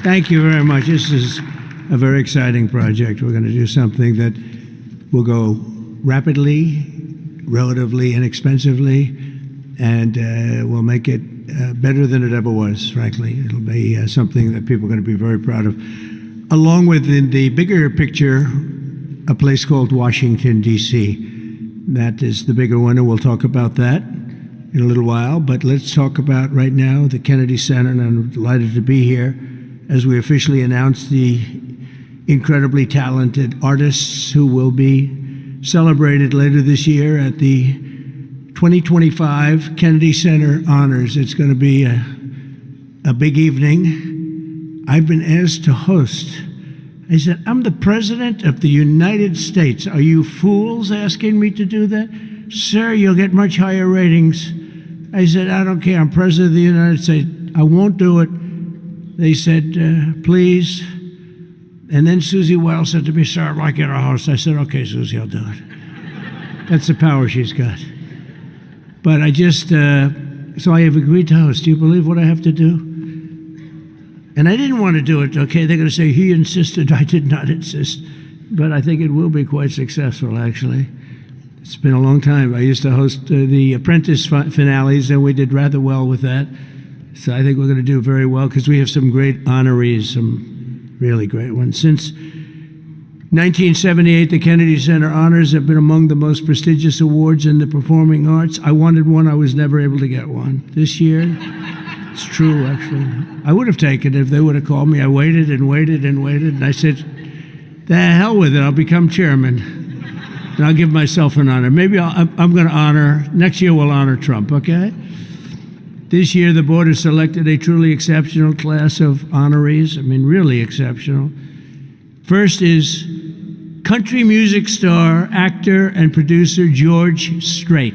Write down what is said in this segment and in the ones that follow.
Thank you very much. This is a very exciting project. We're going to do something that will go rapidly, relatively inexpensively, and will make it better than it ever was, frankly. It'll be something that people are going to be very proud of. Along with, in the bigger picture, a place called Washington, D.C. That is the bigger one, and we'll talk about that in a little while. But let's talk about right now the Kennedy Center, and I'm delighted to be here as we officially announce the incredibly talented artists who will be celebrated later this year at the 2025 Kennedy Center Honors. It's going to be a big evening. I've been asked to host. I said, I'm the President of the United States. Are you fools asking me to do that? Sir, you'll get much higher ratings. I said, I don't care. I'm President of the United States. I won't do it. They said, please. And then Susie Wiles said to me, sir, I'd like you to host. I said, okay, Susie, I'll do it. That's the power she's got. But I just, so I have agreed to host. Do you believe what I have to do? And I didn't want to do it, okay? They're going to say, he insisted. I did not insist. But I think it will be quite successful, actually. It's been a long time. I used to host the Apprentice finales, and we did rather well with that. So I think we're going to do very well because we have some great honorees, some really great ones. Since 1978, the Kennedy Center Honors have been among the most prestigious awards in the performing arts. I wanted one. I was never able to get one. This year, it's true, actually. I would have taken it if they would have called me. I waited and waited and waited, and I said, the hell with it. I'll become chairman, and I'll give myself an honor. Maybe I'm going to honor, next year we'll honor Trump, okay? This year, the board has selected a truly exceptional class of honorees. I mean, really exceptional. First is country music star, actor, and producer George Strait.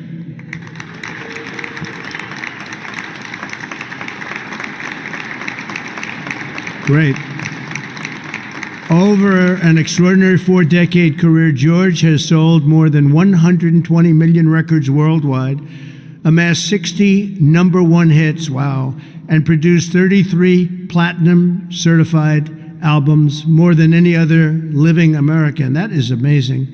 Great. Over an extraordinary 4-decade career, George has sold more than 120 million records worldwide, amassed 60 #1 hits, wow, and produced 33 platinum certified albums, more than any other living American. That is amazing.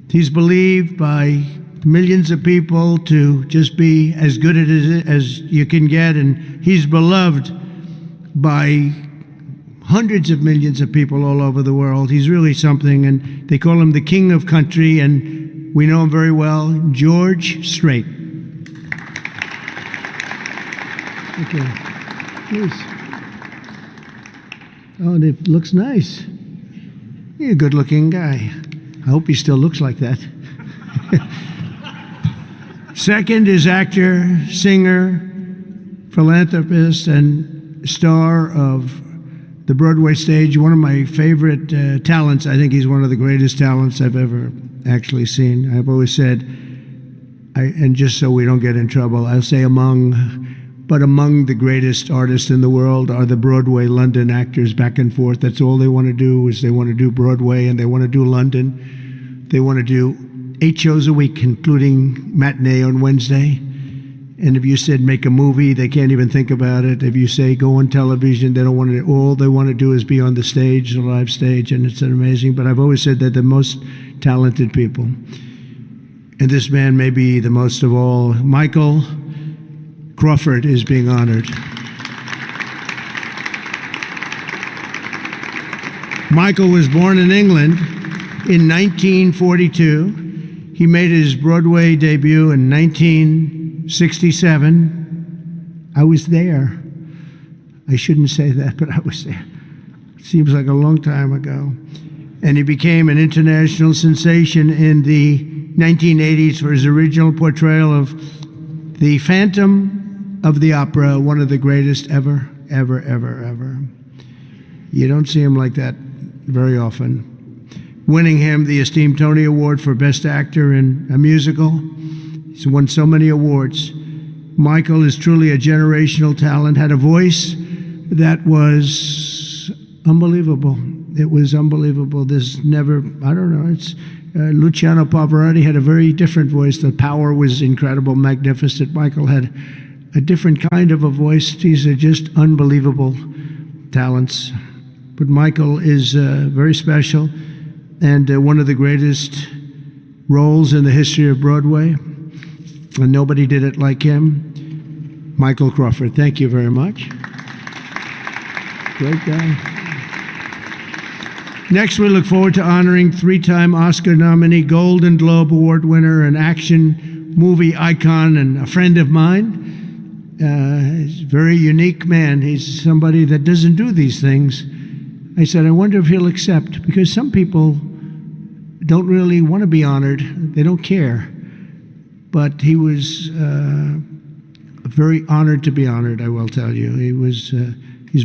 He's believed by millions of people to just be as good at it as you can get, and he's beloved by hundreds of millions of people all over the world. He's really something, and they call him the king of country, and we know him very well, George Strait. Okay, please. Oh, and it looks nice. You're a good-looking guy. I hope he still looks like that. Second is actor, singer, philanthropist, and star of the Broadway stage. One of my favorite talents. I think he's one of the greatest talents I've ever actually seen. I've always said, and just so we don't get in trouble, I'll say among the greatest artists in the world are the Broadway London actors back and forth. That's all they want to do is they want to do Broadway and they want to do London. They want to do 8 shows a week, including matinee on Wednesday. And if you said make a movie, they can't even think about it. If you say go on television, they don't want to. All they want to do is be on the stage, the live stage, and it's amazing. But I've always said they're the most talented people. And this man may be the most of all. Michael Crawford is being honored. Michael was born in England in 1942. He made his Broadway debut in 1967. I was there. I shouldn't say that, but I was there. It seems like a long time ago. And he became an international sensation in the 1980s for his original portrayal of the Phantom of the Opera, one of the greatest ever, ever, ever, ever. You don't see him like that very often. Winning him the esteemed Tony Award for Best Actor in a Musical. He's won so many awards. Michael is truly a generational talent, had a voice that was unbelievable. It was unbelievable. There's never, I don't know, it's Luciano Pavarotti had a very different voice. The power was incredible, magnificent. Michael had a different kind of a voice. These are just unbelievable talents. But Michael is very special and one of the greatest roles in the history of Broadway. And nobody did it like him. Michael Crawford, thank you very much. Great guy. Next, we look forward to honoring three-time Oscar nominee, Golden Globe Award winner, an action movie icon, and a friend of mine. He's a very unique man. He's somebody that doesn't do these things. I said, I wonder if he'll accept, because some people don't really want to be honored. They don't care. But he was very honored to be honored, I will tell you. He's a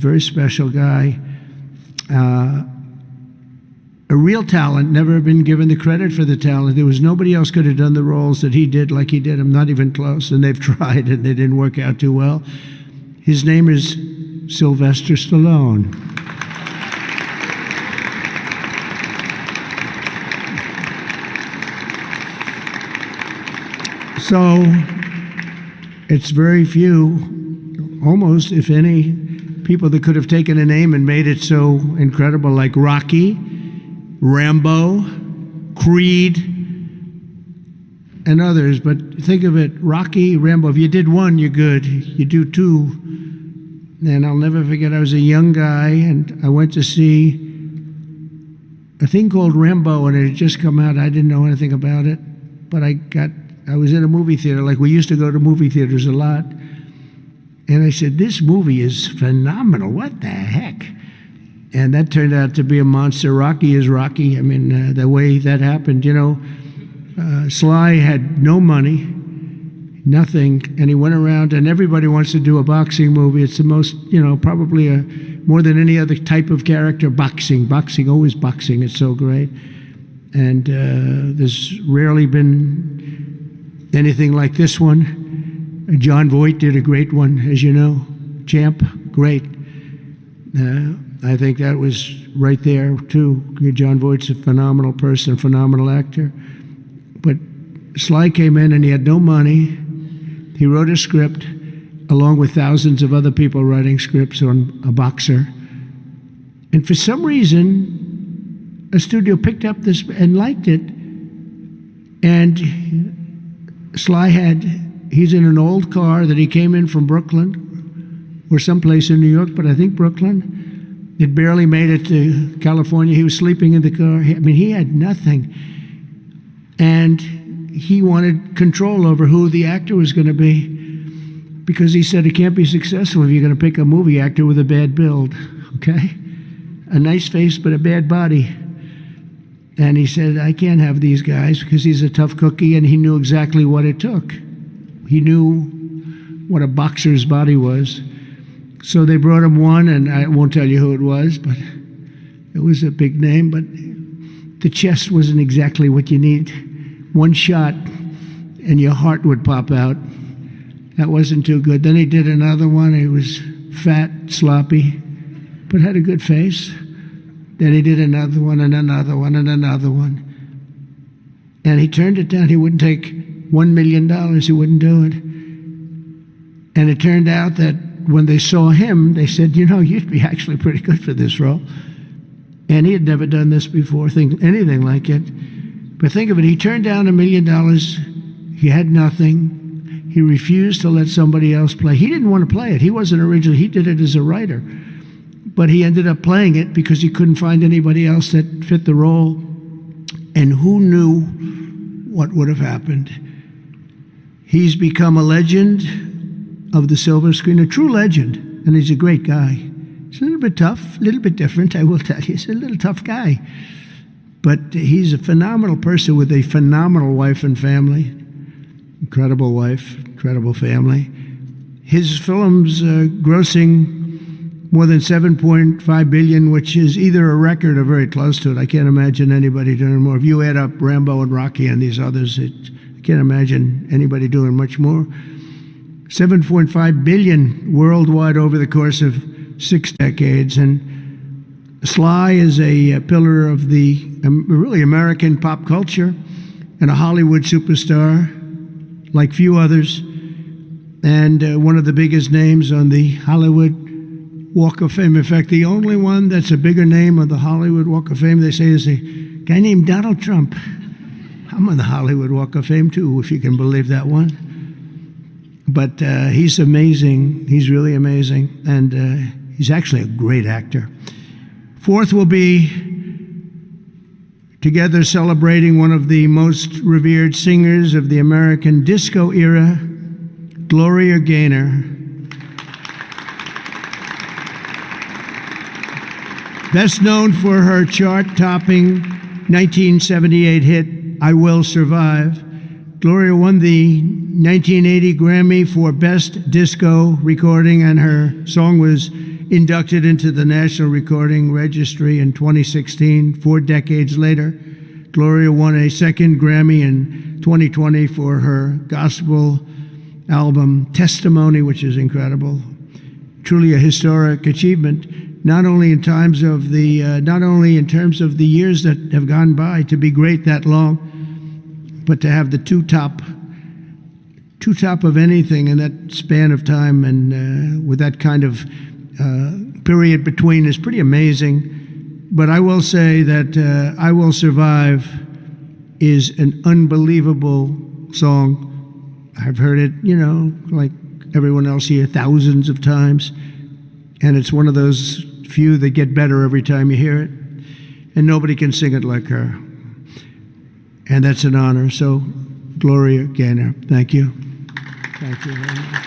very special guy. A real talent, never been given the credit for the talent. There was nobody else could have done the roles that he did like he did. I'm not even close, and they've tried, and they didn't work out too well. His name is Sylvester Stallone. So it's very few, almost, if any, people that could have taken a name and made it so incredible, like Rocky, Rambo, Creed, and others. But think of it, Rocky, Rambo, if you did one, you're good. You do two. And I'll never forget, I was a young guy, and I went to see a thing called Rambo, and it had just come out. I didn't know anything about it, but I was in a movie theater, like we used to go to movie theaters a lot. And I said, this movie is phenomenal. What the heck? And that turned out to be a monster. Rocky is Rocky. I mean, the way that happened, Sly had no money, nothing, and he went around, and everybody wants to do a boxing movie. It's the most, probably more than any other type of character, boxing, always boxing. It's so great. And there's rarely been anything like this one. John Voight did a great one, as you know. Champ, great. I think that was right there, too. John Voight's a phenomenal person, phenomenal actor. But Sly came in and he had no money. He wrote a script along with thousands of other people writing scripts on a boxer. And for some reason, a studio picked up this and liked it. And Sly he's in an old car that he came in from Brooklyn or someplace in New York, but I think Brooklyn. It barely made it to California. He was sleeping in the car. He had nothing. And he wanted control over who the actor was going to be, because he said it can't be successful if you're going to pick a movie actor with a bad build, okay? A nice face, but a bad body. And he said, I can't have these guys, because he's a tough cookie, and he knew exactly what it took. He knew what a boxer's body was. So they brought him one, and I won't tell you who it was, but it was a big name, but the chest wasn't exactly what you need. One shot, and your heart would pop out. That wasn't too good. Then he did another one. He was fat, sloppy, but had a good face. Then he did another one, and another one, and another one. And he turned it down. He wouldn't take $1 million. He wouldn't do it. And it turned out that when they saw him, they said, you'd be actually pretty good for this role. And he had never done this before, anything like it. But think of it, he turned down $1 million. He had nothing. He refused to let somebody else play. He didn't want to play it. He wasn't originally, he did it as a writer. But he ended up playing it because he couldn't find anybody else that fit the role. And who knew what would have happened? He's become a legend of the silver screen, a true legend, and he's a great guy. He's a little bit tough, a little bit different, I will tell you. He's a little tough guy. But he's a phenomenal person with a phenomenal wife and family. Incredible wife, incredible family. His film's grossing more than $7.5 billion, which is either a record or very close to it. I can't imagine anybody doing more. If you add up Rambo and Rocky and these others, I can't imagine anybody doing much more. $7.5 billion worldwide over the course of 6 decades. And Sly is a pillar of the really American pop culture and a Hollywood superstar like few others, and one of the biggest names on the Hollywood Walk of Fame. In fact, the only one that's a bigger name on the Hollywood Walk of Fame, they say, is a guy named Donald Trump. I'm on the Hollywood Walk of Fame, too, if you can believe that one. But he's amazing. He's really amazing. And he's actually a great actor. Fourth will be together celebrating one of the most revered singers of the American disco era, Gloria Gaynor. Best known for her chart-topping 1978 hit, I Will Survive, Gloria won the 1980 Grammy for Best Disco Recording, and her song was inducted into the National Recording Registry in 2016. 4 decades later, Gloria won a second Grammy in 2020 for her gospel album Testimony, which is incredible. Truly a historic achievement, not only in terms of the years that have gone by to be great that long, but to have the two top of anything in that span of time, and with that kind of period between, is pretty amazing. But I will say that I Will Survive is an unbelievable song. I've heard it, like everyone else here, thousands of times. And it's one of those few that get better every time you hear it. And nobody can sing it like her. And that's an honor. So, Gloria Gaynor, thank you. Thank you very much.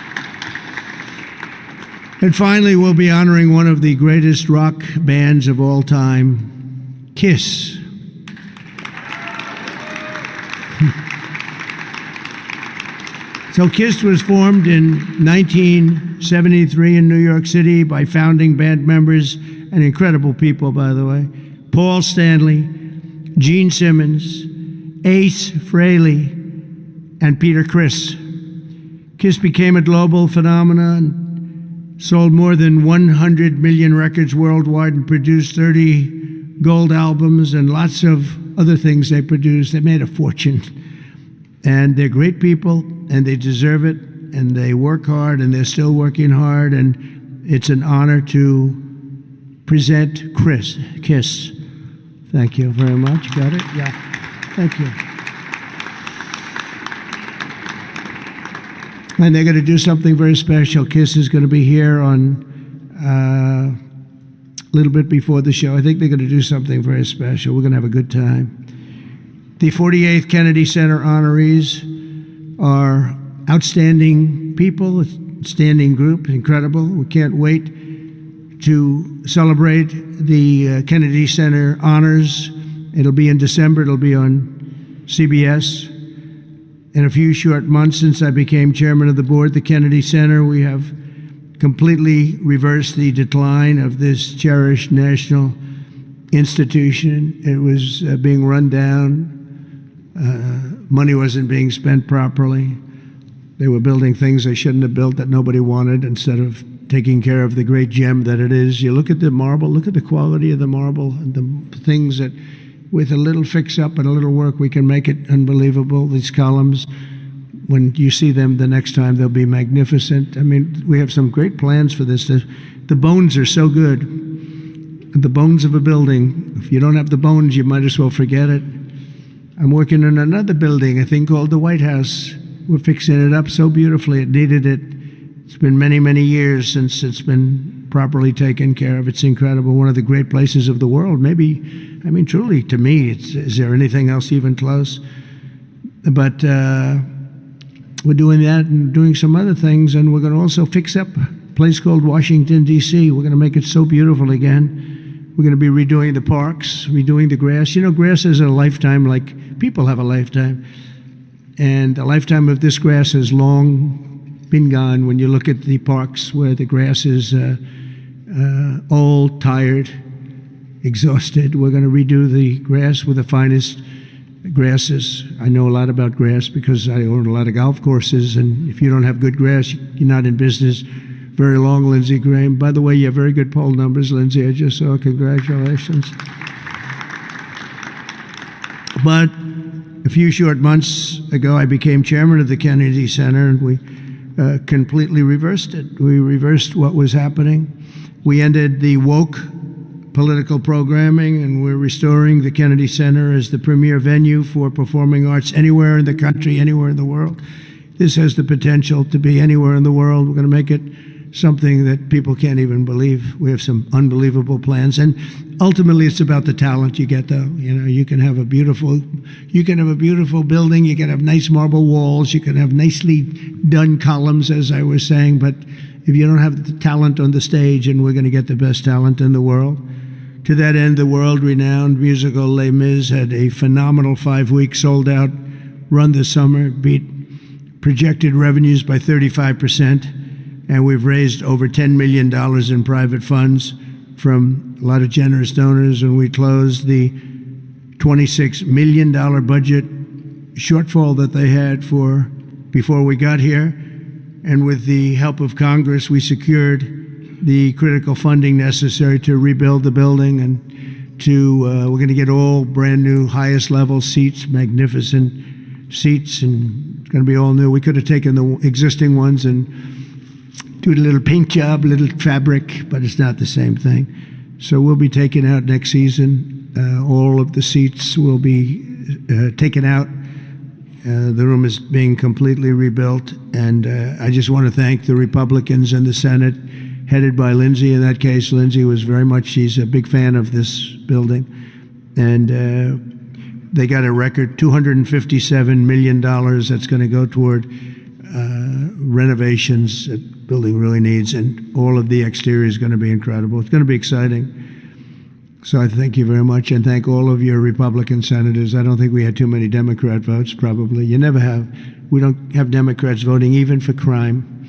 And finally, we'll be honoring one of the greatest rock bands of all time, Kiss. So Kiss was formed in 1973 in New York City by founding band members, and incredible people, by the way, Paul Stanley, Gene Simmons, Ace Frehley, and Peter Criss. Kiss became a global phenomenon, sold more than 100 million records worldwide, and produced 30 gold albums and lots of other things they produced. They made a fortune. And they're great people, and they deserve it, and they work hard, and they're still working hard, and it's an honor to present Kiss. Thank you very much. Got it? Yeah. Thank you. And they're going to do something very special. Kiss is going to be here on a little bit before the show. I think they're going to do something very special. We're going to have a good time. The 48th Kennedy Center honorees are outstanding people, outstanding group, incredible. We can't wait to celebrate the Kennedy Center honors. It'll be in December. It'll be on CBS. In a few short months since I became chairman of the board, the Kennedy Center, we have completely reversed the decline of this cherished national institution. It was being run down. Money wasn't being spent properly. They were building things they shouldn't have built that nobody wanted, instead of taking care of the great gem that it is. You look at the marble, look at the quality of the marble, and the things that, with a little fix-up and a little work, we can make it unbelievable. These columns, when you see them the next time, they'll be magnificent. I mean, we have some great plans for this. The bones are so good. The bones of a building. If you don't have the bones, you might as well forget it. I'm working on another building, a thing called the White House. We're fixing it up so beautifully. It needed it. It's been many, many years since it's been properly taken care of. It's incredible. One of the great places of the world. Maybe, I mean, truly, to me, is there anything else even close? But we're doing that and doing some other things, and we're going to also fix up a place called Washington, D.C. We're going to make it so beautiful again. We're going to be redoing the parks, redoing the grass. You know, grass is a lifetime, like people have a lifetime. And the lifetime of this grass has long been gone. When you look at the parks where the grass is old, tired, exhausted, we're going to redo the grass with the finest grasses. I know a lot about grass because I own a lot of golf courses, and if you don't have good grass, you're not in business very long, Lindsey Graham. By the way, you have very good poll numbers, Lindsey. I just saw. Congratulations. But a few short months ago, I became chairman of the Kennedy Center, and we completely reversed it. We reversed what was happening. We ended the woke political programming, and we're restoring the Kennedy Center as the premier venue for performing arts anywhere in the country, anywhere in the world. This has the potential to be anywhere in the world. We're going to make it something that people can't even believe. We have some unbelievable plans, and ultimately it's about the talent you get, though. You know, you can have a beautiful building, you can have nice marble walls, you can have nicely done columns, as I was saying, but if you don't have the talent on the stage, and we're going to get the best talent in the world. To that end, the world-renowned musical Les Mis had a phenomenal 5-week sold-out run this summer, beat projected revenues by 35%. And we've raised over $10 million in private funds from a lot of generous donors, and we closed the $26 million budget shortfall that they had before we got here. And with the help of Congress, we secured the critical funding necessary to rebuild the building, and we're going to get all brand new, highest level seats, magnificent seats, and it's going to be all new. We could have taken the existing ones and do a little paint job, a little fabric, but it's not the same thing. So we'll be taking out next season. All of the seats will be taken out. The room is being completely rebuilt. And I just want to thank the Republicans in the Senate, headed by Lindsey. In that case, Lindsey was she's a big fan of this building. And they got a record $257 million that's going to go toward renovations that building really needs, and all of the exterior is going to be incredible. It's going to be exciting. So I thank you very much, and thank all of your Republican senators. I don't think we had too many Democrat votes, probably. You never have. We don't have Democrats voting even for crime.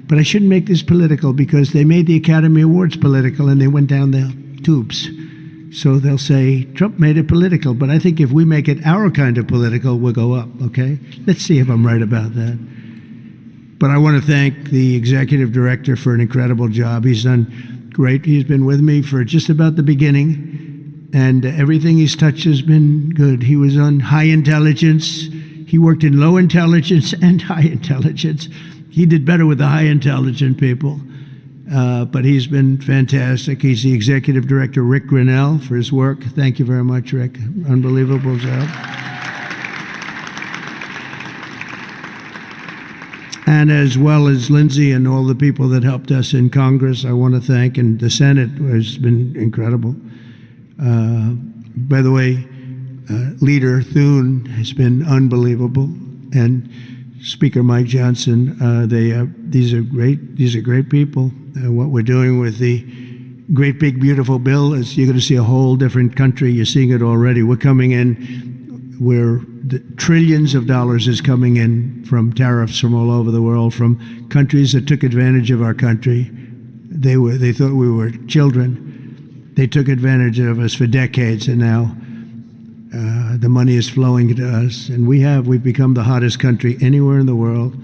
But I shouldn't make this political, because they made the Academy Awards political and they went down the tubes. So they'll say, Trump made it political, but I think if we make it our kind of political, we'll go up, okay? Let's see if I'm right about that. But I want to thank the executive director for an incredible job. He's done great. He's been with me for just about the beginning, and everything he's touched has been good. He was on high intelligence. He worked in low intelligence and high intelligence. He did better with the high intelligent people, but he's been fantastic. He's the executive director, Rick Grinnell, for his work. Thank you very much, Rick. Unbelievable job. And as well as Lindsey and all the people that helped us in Congress, I want to thank, and the Senate has been incredible. By the way, Leader Thune has been unbelievable, and Speaker Mike Johnson. These are great people. What we're doing with the great big beautiful bill is you're going to see a whole different country. You're seeing it already. We're coming in where the trillions of dollars is coming in from tariffs from all over the world, from countries that took advantage of our country. They thought we were children. They took advantage of us for decades, and now the money is flowing to us, and we've become the hottest country anywhere in the world.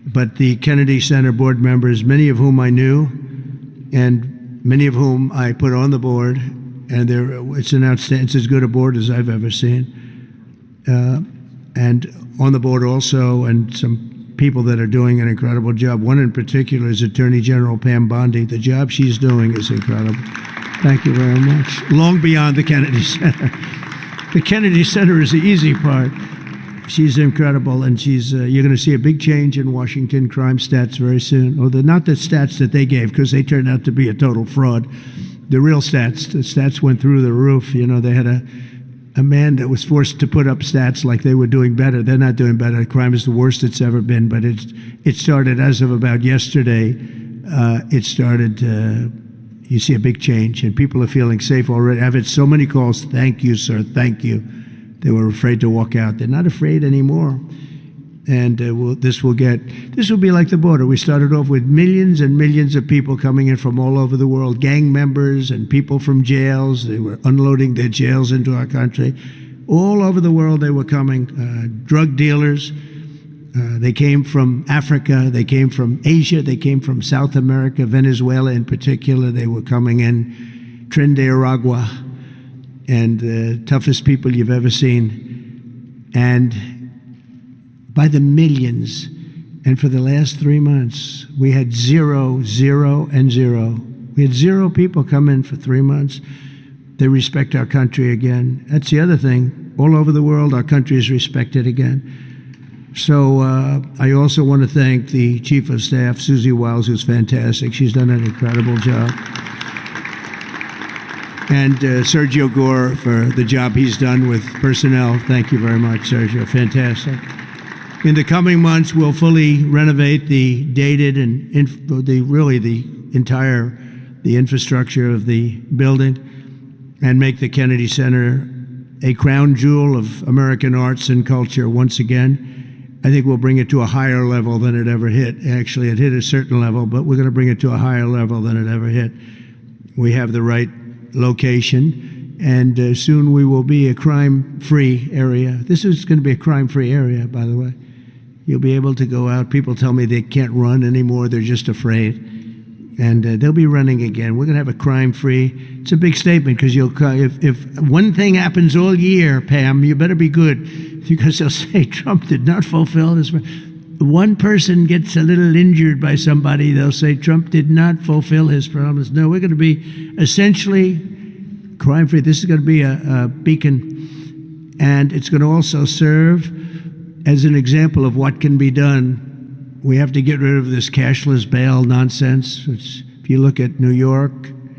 But the Kennedy Center board members, many of whom I knew, and many of whom I put on the board, and it's as good a board as I've ever seen. And on the board also, and some people that are doing an incredible job. One in particular is Attorney General Pam Bondi. The job she's doing is incredible. Thank you very much. Long beyond the Kennedy Center. The Kennedy Center is the easy part. She's incredible, and you're going to see a big change in Washington crime stats very soon. Or not the stats that they gave, because they turned out to be a total fraud. The real stats, the stats went through the roof. You know, they had a man that was forced to put up stats like they were doing better. They're not doing better. Crime is the worst it's ever been, but it started as of about yesterday. You see a big change, and people are feeling safe already. I've had so many calls. Thank you, sir. Thank you. They were afraid to walk out. They're not afraid anymore. And this will be like the border. We started off with millions and millions of people coming in from all over the world, gang members and people from jails. They were unloading their jails into our country. All over the world they were coming. Drug dealers. They came from Africa. They came from Asia. They came from South America, Venezuela in particular. They were coming in. Trinidad, and the toughest people you've ever seen. And by the millions, And for the last 3 months, we had 0, 0, and 0. We had 0 people come in for 3 months. They respect our country again. That's the other thing. All over the world, our country is respected again. So I also want to thank the Chief of Staff, Susie Wiles, who's fantastic. She's done an incredible job. And Sergio Gore for the job he's done with personnel. Thank you very much, Sergio. Fantastic. In the coming months, we'll fully renovate the dated and the infrastructure of the building and make the Kennedy Center a crown jewel of American arts and culture once again. I think we'll bring it to a higher level than it ever hit. Actually, it hit a certain level, but we're going to bring it to a higher level than it ever hit. We have the right location, and soon we will be a crime-free area. This is going to be a crime-free area, by the way. You'll be able to go out. People tell me they can't run anymore. They're just afraid. And they'll be running again. We're going to have a crime-free. It's a big statement because if one thing happens all year, Pam, you better be good because they'll say Trump did not fulfill his. One person gets a little injured by somebody, they'll say Trump did not fulfill his promise. No, we're going to be essentially crime-free. This is going to be a beacon, and it's going to also serve as an example of what can be done. We have to get rid of this cashless bail nonsense. If you look at New York,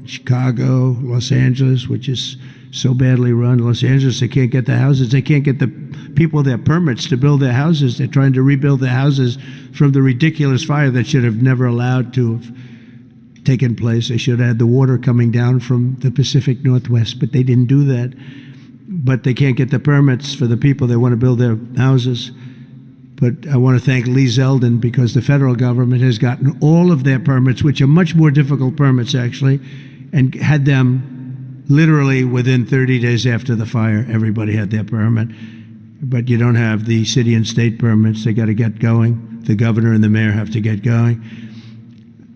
Chicago, Los Angeles, which is so badly run. Los Angeles, they can't get the houses. They can't get the people their permits to build their houses. They're trying to rebuild their houses from the ridiculous fire that should have never allowed to have taken place. They should have had the water coming down from the Pacific Northwest, but they didn't do that. But they can't get the permits for the people that want to build their houses. But I want to thank Lee Zeldin because the federal government has gotten all of their permits, which are much more difficult permits, actually, and had them literally within 30 days after the fire. Everybody had their permit. But you don't have the city and state permits. They got to get going. The governor and the mayor have to get going.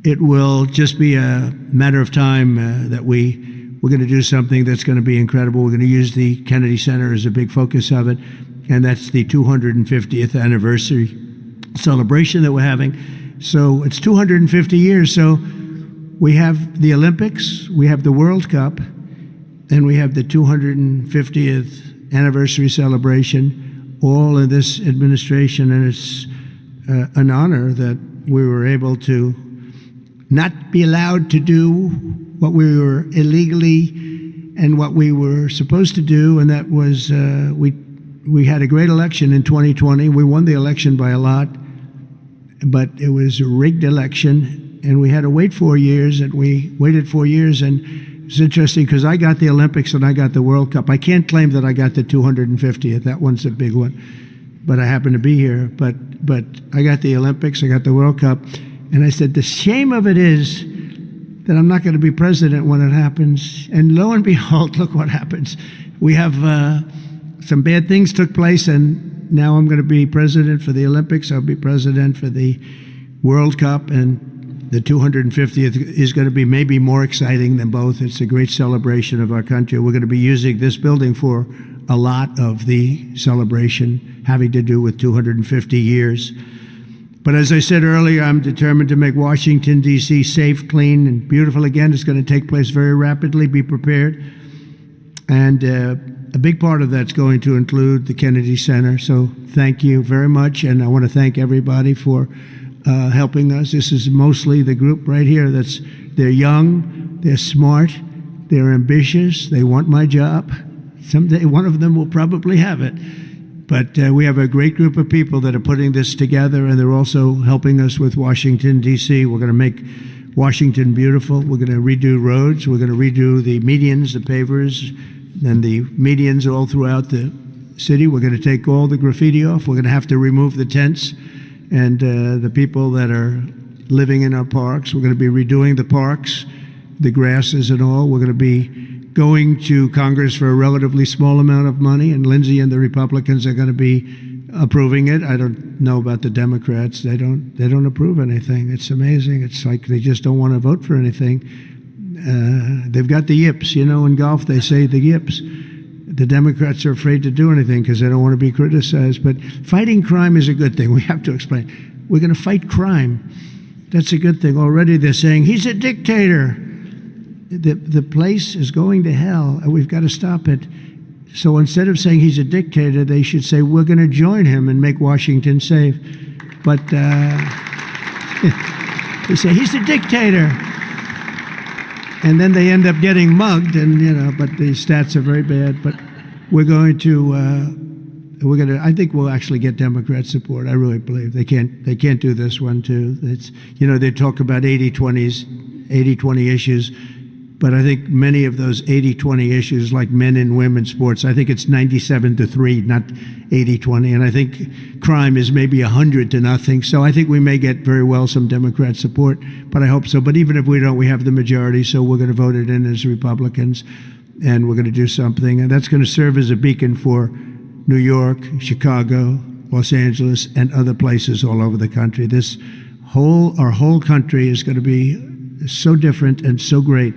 It will just be a matter of time that we're going to do something that's going to be incredible. We're going to use the Kennedy Center as a big focus of it. And that's the 250th anniversary celebration that we're having. So it's 250 years. So we have the Olympics, we have the World Cup, and we have the 250th anniversary celebration, all in this administration. And it's an honor that we were able to not be allowed to do what we were illegally and what we were supposed to do. And that was we had a great election in 2020. We won the election by a lot, but it was a rigged election, and we had to wait 4 years, and we waited 4 years, and it's interesting because I got the Olympics and I got the World Cup. I can't claim that I got the 250th. That one's a big one, but I happened to be here. But I got the Olympics, I got the World Cup, and I said, the shame of it is that I'm not going to be president when it happens. And lo and behold, look what happens. We have some bad things took place, and now I'm going to be president for the Olympics. I'll be president for the World Cup, and the 250th is going to be maybe more exciting than both. It's a great celebration of our country. We're going to be using this building for a lot of the celebration having to do with 250 years. But as I said earlier, I'm determined to make Washington, D.C. safe, clean, and beautiful again. It's going to take place very rapidly. Be prepared. And a big part of that's going to include the Kennedy Center. So thank you very much. And I want to thank everybody for helping us. This is mostly the group right here they're young, they're smart, they're ambitious, they want my job. Someday one of them will probably have it. But we have a great group of people that are putting this together, and they're also helping us with Washington, D.C. We're going to make Washington beautiful. We're going to redo roads. We're going to redo the medians, the pavers, and the medians all throughout the city. We're going to take all the graffiti off. We're going to have to remove the tents and the people that are living in our parks. We're going to be redoing the parks, the grasses and all. We're going to be going to Congress for a relatively small amount of money, and Lindsey and the Republicans are going to be approving it. I don't know about the Democrats. They don't approve anything. It's amazing. It's like they just don't want to vote for anything. They've got the yips. You know, in golf they say the yips. The Democrats are afraid to do anything because they don't want to be criticized. But fighting crime is a good thing. We have to explain. We're going to fight crime. That's a good thing. Already they're saying, he's a dictator. The place is going to hell, and we've got to stop it. So instead of saying he's a dictator, they should say, we're going to join him and make Washington safe. But they say, he's a dictator. And then they end up getting mugged, and but the stats are very bad. But we're going to, I think we'll actually get Democrat support. I really believe they can't do this one too. It's, they talk about 80-20 issues, but I think many of those 80-20 issues, like men and women's sports, I think it's 97-3, not 80-20. And I think crime is maybe 100-0. So I think we may get very well some Democrat support, but I hope so. But even if we don't, we have the majority, so we're going to vote it in as Republicans, and we're going to do something. And that's going to serve as a beacon for New York, Chicago, Los Angeles, and other places all over the country. Our whole country is going to be so different and so great.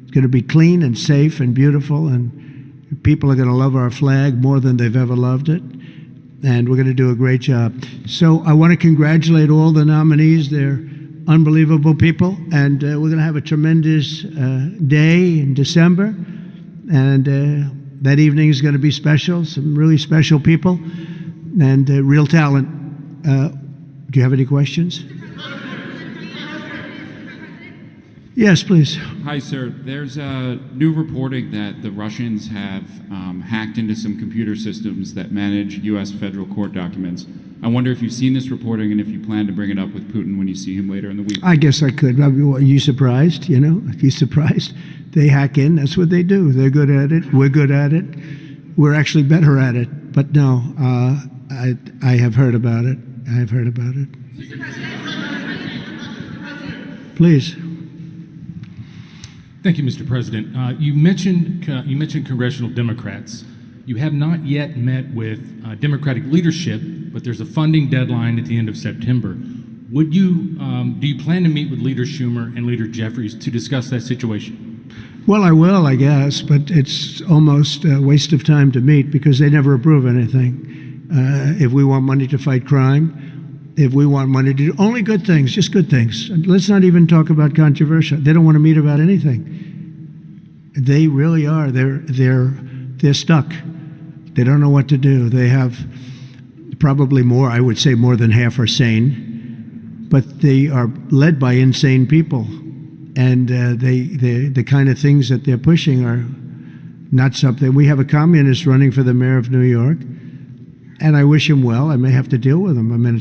It's going to be clean and safe and beautiful, and people are going to love our flag more than they've ever loved it, and we're going to do a great job. So I want to congratulate all the nominees. They're unbelievable people, and we're going to have a tremendous day in December, and that evening is going to be special, some really special people, and real talent. Do you have any questions? Yes, please. Hi, sir. There's new reporting that the Russians have hacked into some computer systems that manage U.S. federal court documents. I wonder if you've seen this reporting and if you plan to bring it up with Putin when you see him later in the week. I guess I could. Are you surprised? Are you surprised? They hack in. That's what they do. They're good at it. We're good at it. We're actually better at it. But no, I have heard about it. I have heard about it. Please. Thank you, Mr. President. You mentioned congressional Democrats. You have not yet met with Democratic leadership, but there's a funding deadline at the end of September. Do you plan to meet with Leader Schumer and Leader Jeffries to discuss that situation? Well, I will, I guess, but it's almost a waste of time to meet because they never approve anything. If we want money to fight crime, if we want money to do only good things, just good things. Let's not even talk about controversial. They don't want to meet about anything. They really are. They're stuck. They don't know what to do. They have probably more, I would say more than half are sane, but they are led by insane people. And the kind of things that they're pushing are not something. We have a communist running for the mayor of New York, and I wish him well. I may have to deal with him. I mean,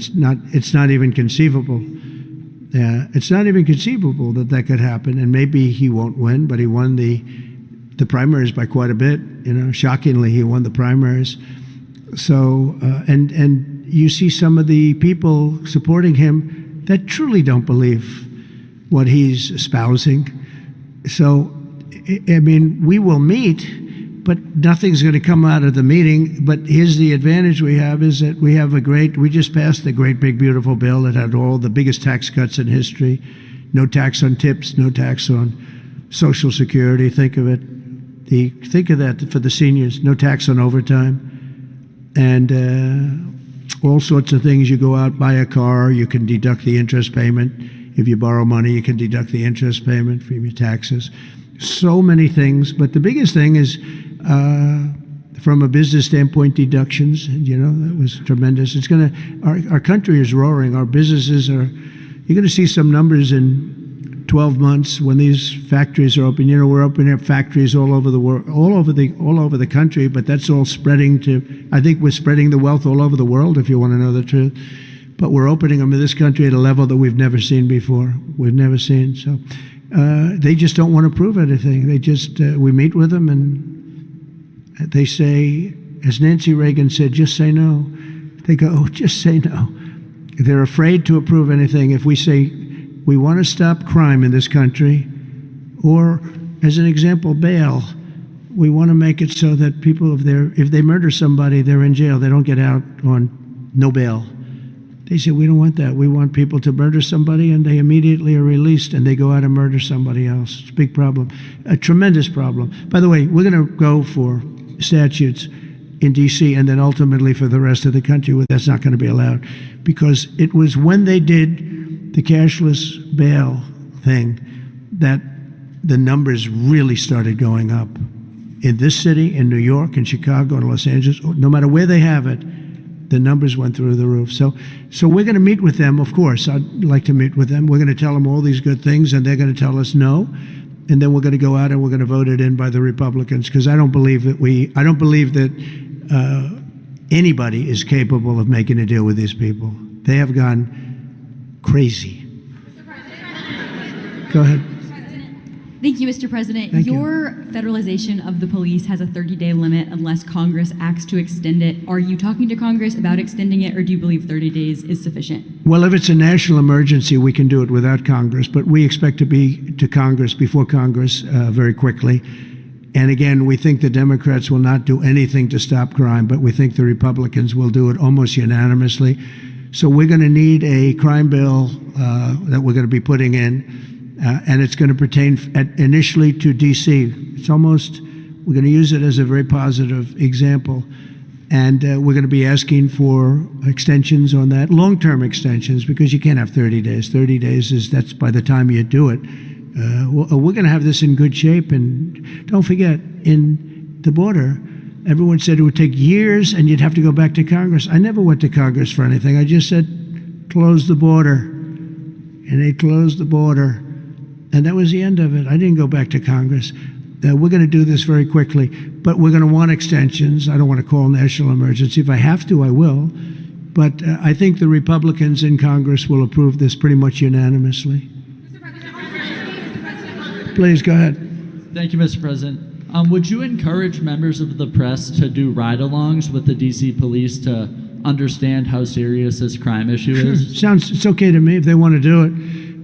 it's not even conceivable. It's not even conceivable that could happen. And maybe he won't win, but he won the primaries by quite a bit. Shockingly, he won the primaries. So and you see some of the people supporting him that truly don't believe what he's espousing. So, I mean, we will meet, but nothing's going to come out of the meeting. But here's the advantage we have is that we just passed the great big beautiful bill that had all the biggest tax cuts in history. No tax on tips, no tax on Social Security. Think of it. Think of that for the seniors. No tax on overtime. And all sorts of things. You go out, buy a car, you can deduct the interest payment. If you borrow money, you can deduct the interest payment from your taxes. So many things, but the biggest thing is, from a business standpoint, deductions. That was tremendous. It's our country is roaring. Our businesses are. You're going to see some numbers in 12 months when these factories are open. We're opening up factories all over the world, all over the country. But that's all spreading to. I think we're spreading the wealth all over the world. If you want to know the truth. But we're opening them in this country at a level that we've never seen before. We've never seen. So they just don't want to prove anything. They just, we meet with them and they say, as Nancy Reagan said, just say no. They go, oh, just say no. They're afraid to approve anything. If we say, we want to stop crime in this country, or as an example, bail, we want to make it so that people, if they murder somebody, they're in jail. They don't get out on no bail. They say, we don't want that. We want people to murder somebody and they immediately are released and they go out and murder somebody else. It's a big problem, a tremendous problem. By the way, we're going to go for statutes. in D.C. and then ultimately for the rest of the country. Well, that's not going to be allowed, because it was when they did the cashless bail thing that the numbers really started going up. In this city, in New York, in Chicago, in Los Angeles, no matter where they have it, the numbers went through the roof. So we're going to meet with them, of course. I'd like to meet with them. We're going to tell them all these good things, and they're going to tell us no. And then we're going to go out and we're going to vote it in by the Republicans, because I don't believe that anybody is capable of making a deal with these people. They have gone crazy. Go ahead. Thank you, Mr. President. Thank you. Your federalization of the police has a 30-day limit unless Congress acts to extend it. Are you talking to Congress about extending it, or do you believe 30 days is sufficient? Well, if it's a national emergency, we can do it without Congress, but we expect to be to Congress before Congress very quickly. And again, we think the Democrats will not do anything to stop crime, but we think the Republicans will do it almost unanimously. So we're going to need a crime bill that we're going to be putting in. And it's going to pertain initially to D.C. We're going to use it as a very positive example. And we're going to be asking for extensions on that, long-term extensions, because you can't have 30 days. 30 days that's by the time you do it. We're going to have this in good shape. And don't forget, in the border, everyone said it would take years and you'd have to go back to Congress. I never went to Congress for anything. I just said, close the border. And they closed the border. And that was the end of it. I didn't go back to Congress. We're going to do this very quickly, but we're going to want extensions. I don't want to call national emergency. If I have to, I will. But I think the Republicans in Congress will approve this pretty much unanimously. Please, go ahead. Thank you, Mr. President. Would you encourage members of the press to do ride-alongs with the D.C. police to understand how serious this crime issue is? It's okay to me if they want to do it.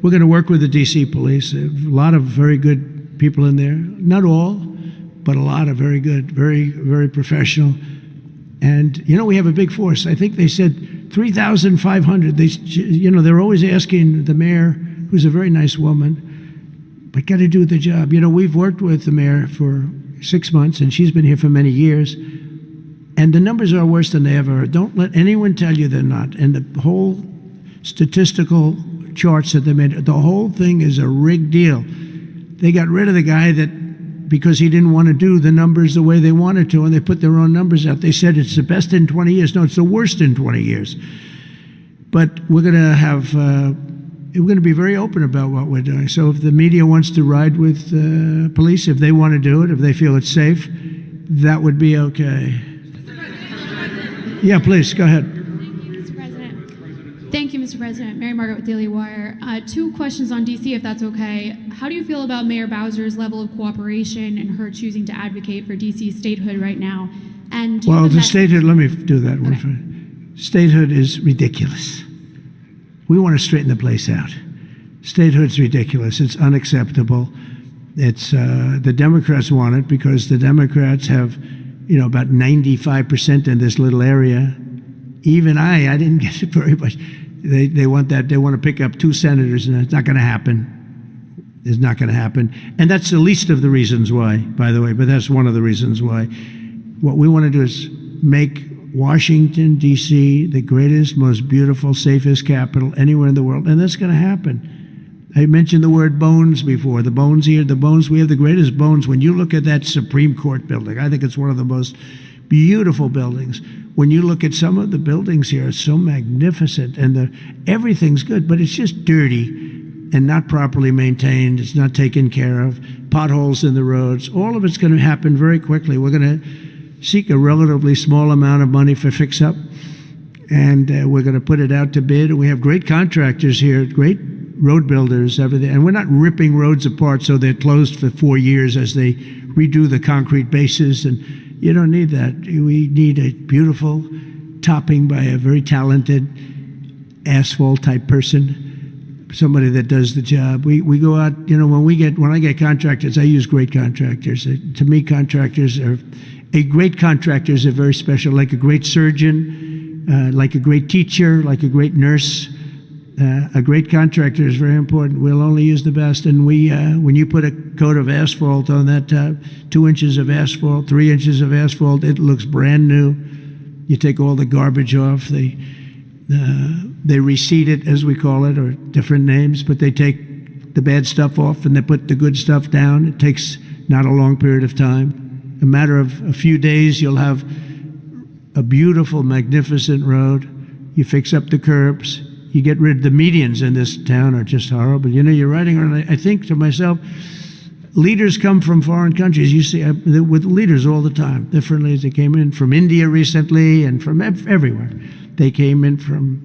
We're going to work with the D.C. police. A lot of very good people in there. Not all, but a lot of very good, very, very professional. And, we have a big force. I think they said 3,500. They're always asking the mayor, who's a very nice woman, but got to do the job. We've worked with the mayor for 6 months, and she's been here for many years. And the numbers are worse than they ever are. Don't let anyone tell you they're not. And the whole statistical charts that they made, the whole thing is a rigged deal. They got rid of the guy because he didn't want to do the numbers the way they wanted to, and they put their own numbers out. They said it's the best in 20 years. No, it's the worst in 20 years. But we're going to be very open about what we're doing. So if the media wants to ride with police, if they want to do it, if they feel it's safe, that would be okay. Yeah, please, go ahead. Thank you, Mr. President. Mary Margaret with Daily Wire. 2 questions on D.C., if that's okay. How do you feel about Mayor Bowser's level of cooperation and her choosing to advocate for D.C. statehood right now? And the statehood, let me do that one first. Statehood is ridiculous. We want to straighten the place out. Statehood's ridiculous. It's unacceptable. It's the Democrats want it because the Democrats have, about 95% in this little area. Even I didn't get it very much. They want that. They want to pick up 2 senators, and it's not going to happen. It's not going to happen. And that's the least of the reasons why, by the way, but that's one of the reasons why. What we want to do is make Washington, D.C. the greatest, most beautiful, safest capital anywhere in the world, and that's going to happen. I mentioned the word bones before. The bones here, we have the greatest bones. When you look at that Supreme Court building, I think it's one of the most beautiful buildings. When you look at some of the buildings here, it's so magnificent, and everything's good, but it's just dirty and not properly maintained. It's not taken care of. Potholes in the roads. All of it's going to happen very quickly. We're going to seek a relatively small amount of money for fix-up, and we're going to put it out to bid. We have great contractors here, great road builders, everything, and we're not ripping roads apart so they're closed for 4 years as they redo the concrete bases, and you don't need that. We need a beautiful topping by a very talented asphalt-type person, somebody that does the job. We go out, when I get contractors, I use great contractors. To me, great contractors are very special, like a great surgeon, like a great teacher, like a great nurse. A great contractor is very important. We'll only use the best. And when you put a coat of asphalt on that 2 inches of asphalt, 3 inches of asphalt, it looks brand new. You take all the garbage off. They reseed it, as we call it, or different names, but they take the bad stuff off and they put the good stuff down. It takes not a long period of time. A matter of a few days, you'll have a beautiful, magnificent road. You fix up the curbs. You get rid of the medians in this town are just horrible. You know, you're riding around, I think to myself, leaders come from foreign countries. You see, with leaders all the time, differently. They came in from India recently and from everywhere. They came in from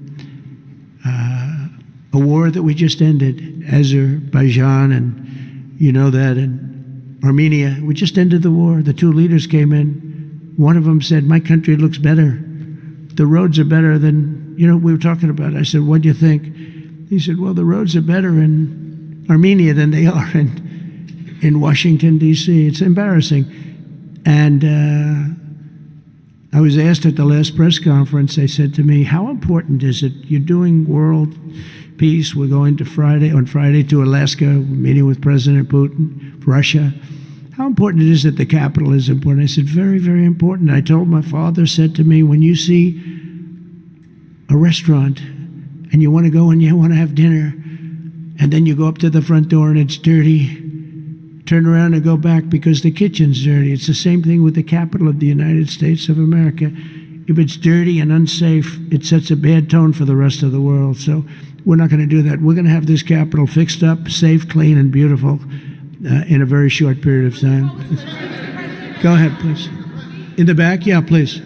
a war that we just ended, Azerbaijan, and you know that, and Armenia. We just ended the war. The 2 leaders came in. One of them said, "My country looks better. The roads are better than, you know, we were talking about." I said, "What do you think?" He said, "Well, the roads are better in Armenia than they are in Washington, D.C. It's embarrassing." And I was asked at the last press conference, they said to me, "How important is it? You're doing world peace. We're going on Friday to Alaska, meeting with President Putin, Russia. How important it is that the capital is important?" I said, "Very, very important." I told my father, said to me, "When you see a restaurant and you want to go and you want to have dinner, and then you go up to the front door and it's dirty, turn around and go back because the kitchen's dirty." It's the same thing with the capital of the United States of America. If it's dirty and unsafe, it sets a bad tone for the rest of the world. So we're not going to do that. We're going to have this capital fixed up, safe, clean, and beautiful in a very short period of time. Go ahead, please. In the back? Yeah, please.